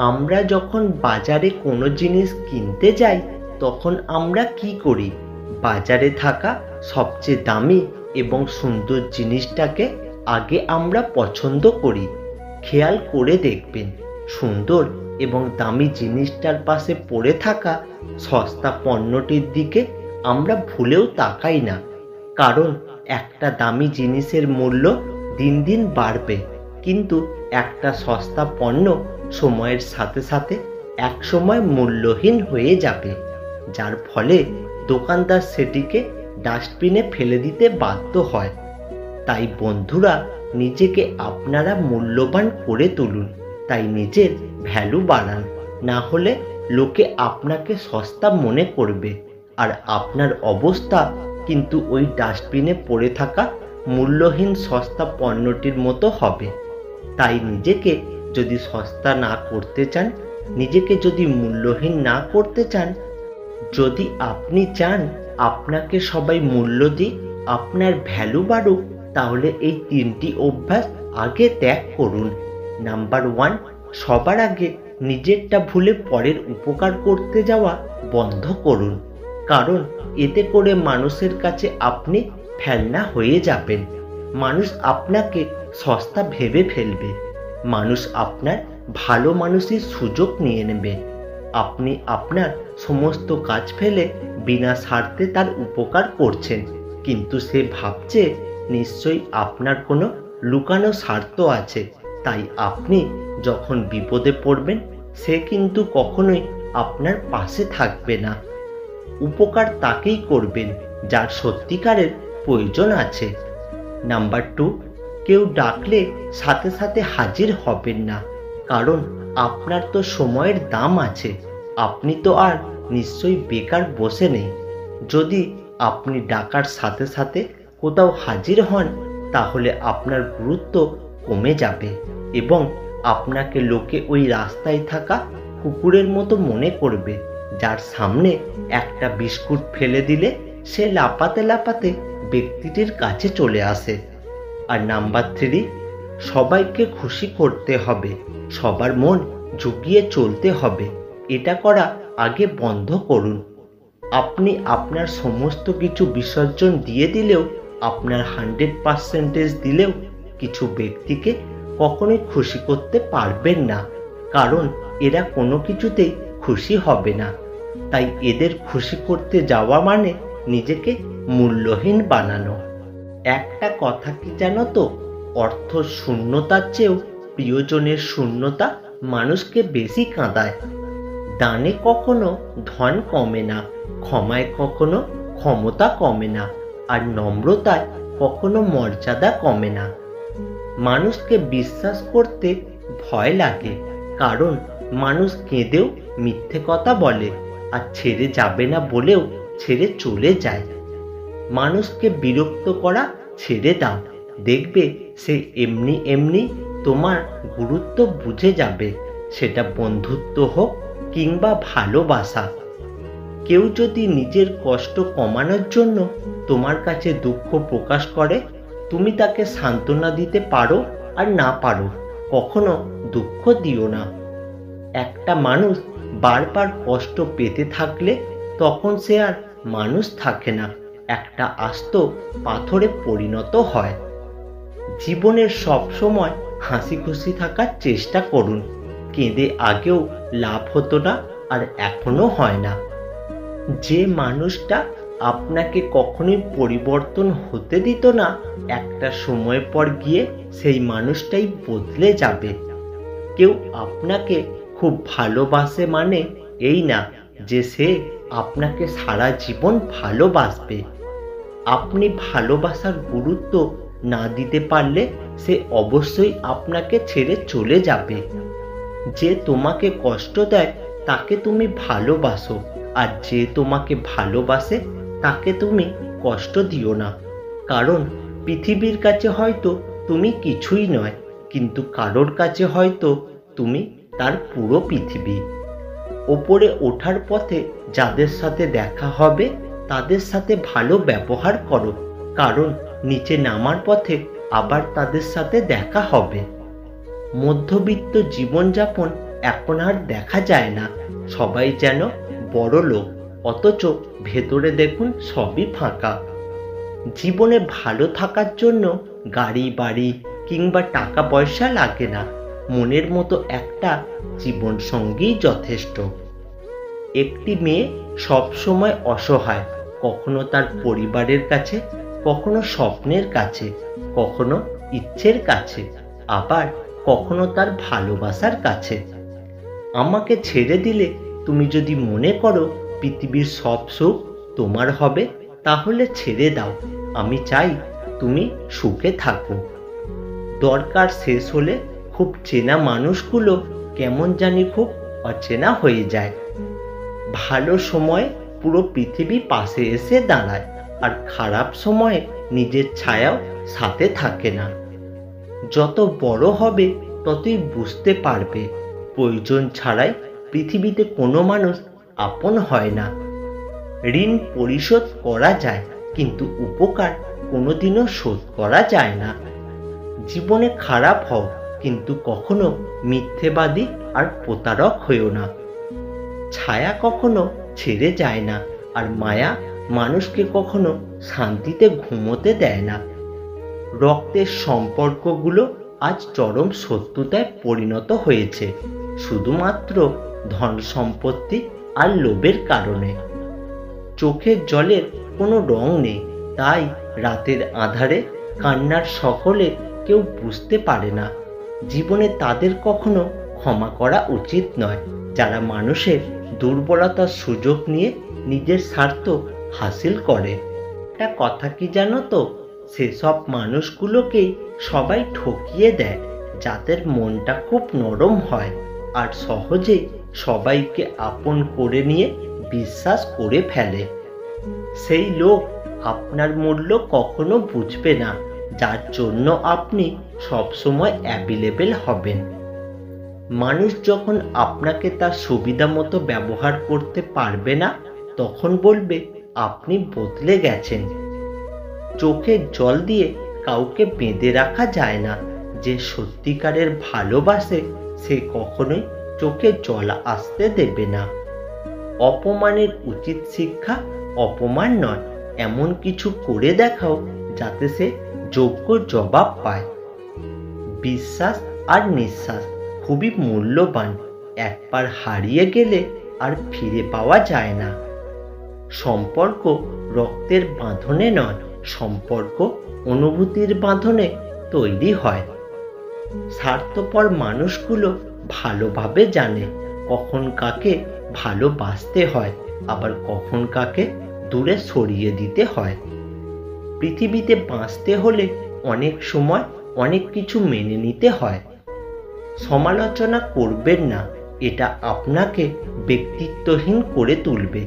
আমরা যখন বাজারে কোনো জিনিস কিনতে যাই তখন আমরা কি করি? বাজারে থাকা সবচেয়ে দামি এবং সুন্দর জিনিসটাকে আগে আমরা পছন্দ করি। খেয়াল করে দেখবেন, সুন্দর এবং দামি জিনিসটার পাশে পড়ে থাকা সস্তা পণ্যটির দিকে আমরা ভুলেও তাকাই না। কারণ একটা দামি জিনিসের মূল্য দিন দিন বাড়বে, কিন্তু একটা সস্তা পণ্য সময়ের সাথে সাথে একসময় মূল্যহীন হয়ে যাবে, যার ফলে দোকানদার সেটিকে ডাস্টবিনে ফেলে দিতে বাধ্য হয়। তাই বন্ধুরা, নিজেকে আপনারা মূল্যবান করে তুলুন, তাই নিজের ভ্যালু বাড়ান, না হলে লোকে আপনাকে সস্তা মনে করবে আর আপনার অবস্থা কিন্তু ওই ডাস্টবিনে পড়ে থাকা মূল্যহীন সস্তা পণ্যটির মতো হবে। তাই নিজেকে যদি সস্তা না করতে চান, নিজেকে যদি মূল্যহীন না করতে চান, যদি আপনি চান আপনাকে সবাই মূল্য দিক, আপনার ভ্যালু বাড়ুক, তাহলে এই 3টি অভ্যাস আগে ত্যাগ করুন। নাম্বার 1, সবার আগে নিজেরটা ভুলে পরের উপকার করতে যাওয়া বন্ধ করুন। কারণ এতে করে মানুষের কাছে আপনি ফেলনা হয়ে যাবেন। মানুষ আপনাকে সস্তা ভেবে ফেলবে। মানুষ আপনার ভালো মানুষের সুযোগ নিয়ে নেবে। আপনি আপনার সমস্ত কাজ ফেলে বিনা স্বার্থে তার উপকার করছেন, কিন্তু সে ভাবছে নিশ্চয়ই আপনার কোনো লুকানো স্বার্থ আছে। তাই আপনি যখন বিপদে পড়বেন, সে কিন্তু কখনোই আপনার পাশে থাকবে না। উপকার তাকেই করবেন যার সত্যিকারের প্রয়োজন আছে। নাম্বার 2, কেউ ডাকলে সাথে সাথে হাজির হবেন না। কারণ আপনার তো সময়ের দাম আছে। আপনি তো আর নিশ্চয়ই বেকার বসে নেই। যদি আপনি ডাকার সাথে সাথে কোথাও হাজির হন, তাহলে আপনার গুরুত্ব কমে যাবে এবং আপনাকে লোকে ওই রাস্তায় থাকা কুকুরের মতো মনে করবে, যার সামনে একটা বিস্কুট ফেলে দিলে সে লাপাতে লাপাতে ব্যক্তিটির কাছে চলে আসে। আর নাম্বার 3, সবাইকে খুশি করতে হবে, সবার মন জুগিয়ে চলতে হবে। এটা করা আগে বন্ধ করুন। আপনি আপনার সমস্ত কিছু বিসর্জন দিয়ে দিলেও, আপনার 100% দিলেও কিছু ব্যক্তিকে কখনোই খুশি করতে পারবেন না, কারণ এরা কোনো কিছুতেই খুশি হবে না। তাই এদের খুশি করতে যাওয়া মানে নিজেকে মূল্যহীন বানানো। একটা কথা কি জানো তো, অর্থ শূন্যতার চেয়েও প্রিয়জনের শূন্যতা মানুষকে বেশি কাঁদায়। দানে কখনো ধন কমে না, ক্ষমায় কখনো ক্ষমতা কমে না, আর নম্রতায় কখনো মর্যাদা কমে না। মানুষকে বিশ্বাস করতে ভয় লাগে, কারণ মানুষ কেঁদেও মিথ্যে কথা বলে, আর ছেড়ে যাবে না বলেও ছেড়ে চলে যায়। মানুষকে বিরক্ত করা ছেড়ে দাও, দেখবে সে এমনি এমনি তোমার গুরুত্ব বুঝে যাবে, সেটা বন্ধুত্ব হোক কিংবা ভালোবাসা। কেউ যদি নিজের কষ্ট কমানোর জন্য তোমার কাছে দুঃখ প্রকাশ করে, তুমি তাকে সান্ত্বনা দিতে পারো আর না পারো, কখনো দুঃখ দিও না। একটা মানুষ বারবার কষ্ট পেতে থাকলে তখন সে আর মানুষ থাকে না, একটা আস্ত পাথরে পরিণত হয়। জীবনের সব সময় হাসি খুশি থাকার চেষ্টা করুন। কেঁদে আগেও লাভ হতো না আর এখনো হয় না। যে মানুষটা আপনাকে কখনোই পরিবর্তন হতে দিত না, একটা সময় পর গিয়ে সেই মানুষটাই বদলে যাবে। কেউ আপনাকে খুব ভালোবাসে মানে এই না যে সে আপনাকে সারা জীবন ভালোবাসবে। আপনি ভালোবাসার গুরুত্ব না দিতে পারলে সে অবশ্যই আপনাকে ছেড়ে চলে যাবে। যে তোমাকে কষ্ট দেয় তাকে তুমি ভালোবাসো, আর যে তোমাকে ভালোবাসে তাকে তুমি কষ্ট দিও না। কারণ পৃথিবীর কাছে হয়তো তুমি কিছুই নয়, কিন্তু কারোর কাছে হয়তো তুমি তার পুরো পৃথিবী। ওপরে ওঠার পথে যাদের সাথে দেখা হবে তাদের সাথে ভালো ব্যবহার করো, কারণ নিচে নামার পথে আবার তাদের সাথে দেখা হবে। মধ্যবিত্ত জীবনযাপন এখন আর দেখা যায় না। সবাই যেন বড় লোক, অথচ ভেতরে দেখুন সবই ফাঁকা। জীবনে ভালো থাকার জন্য গাড়ি বাড়ি কিংবা টাকা পয়সা লাগে না, মনের মতো একটা জীবন সঙ্গীই যথেষ্ট। একটি মেয়ে সব সময় অসহায়, কখনো তার পরিবারের কাছে, কখনো স্বপ্নের কাছে, কখনো ইচ্ছের কাছে, আবার কখনো তার ভালোবাসার কাছে। আমাকে ছেড়ে দিলে তুমি যদি মনে করো পৃথিবীর সব সুখ তোমার হবে, তাহলে ছেড়ে দাও। আমি চাই তুমি সুখে থাকো। দরকার শেষ হলে খুব চেনা মানুষগুলো কেমন জানি খুব অচেনা হয়ে যায়। ভালো সময় পুরো পৃথিবী পাশে এসে দাঁড়ায়, আর খারাপ সময়ে নিজের ছায়াও সাথে থাকে না। যত বড় হবে ততই বুঝতে পারবে প্রয়োজন ছাড়াই পৃথিবীতে কোনো মানুষ আপন হয় না। ঋণ পরিশোধ করা যায়, কিন্তু উপকার কোনোদিনও শোধ করা যায় না। জীবনে খারাপ হও, কিন্তু কখনো মিথ্যেবাদী আর প্রতারক হইও না। ছায়া কখনো ছেড়ে যায় না, আর মায়া মানুষকে কখনো শান্তিতে ঘুমোতে দেয় না। রক্তের সম্পর্কগুলো আজ চরম শত্রুতায় পরিণত হয়েছে, শুধুমাত্র ধন সম্পত্তি আর লোভের কারণে। চোখের জলের কোনো রং নেই, তাই রাতের আধারে কান্নার সকলে কেউ বুঝতে পারে না। জীবনে তাদের কখনো ক্ষমা করা উচিত নয়, যারা মানুষের দুর্বলতার সুযোগ নিয়ে নিজের স্বার্থ হাসিল করে। একটা কথা কি জানো তো, সেসব মানুষগুলোকেই সবাই ঠকিয়ে দেয় যাদের মনটা খুব নরম হয় আর সহজে সবাইকে আপন করে নিয়ে বিশ্বাস করে ফেলে। সেই লোক আপনার মূল্য কখনো বুঝবে না, যার জন্য আপনি সবসময় অ্যাভেলেবেল হবেন। মানুষ যখন আপনাকে তার সুবিধা মতো ব্যবহার করতে পারবে না, তখন বলবে আপনি বদলে গেছেন। চোখের জল দিয়ে কাউকে বেঁধে রাখা যায় না। যে সত্যিকারের ভালোবাসে সে কখনোই চোখে জল আসতে দেবে না। অপমানের উচিত শিক্ষা অপমান নয়, এমন কিছু করে দেখাও যাতে সে যোগ্য জবাব পায়। বিশ্বাস আর নিঃশ্বাস খুবই মূল্যবান, একবার হারিয়ে গেলে আর ফিরে পাওয়া যায় না। সম্পর্ক রক্তের বাঁধনে নয়, সম্পর্ক অনুভূতির বাঁধনে তৈরি হয়। স্বার্থপর মানুষগুলো ভালোভাবে জানে কখন কাকে ভালোবাসতে হয়, আবার কখন কাকে দূরে সরিয়ে দিতে হয়। পৃথিবীতে বাঁচতে হলে অনেক সময় অনেক কিছু মেনে নিতে হয়। সমালোচনা করবেন না, এটা আপনাকে ব্যক্তিত্বহীন করে তুলবে।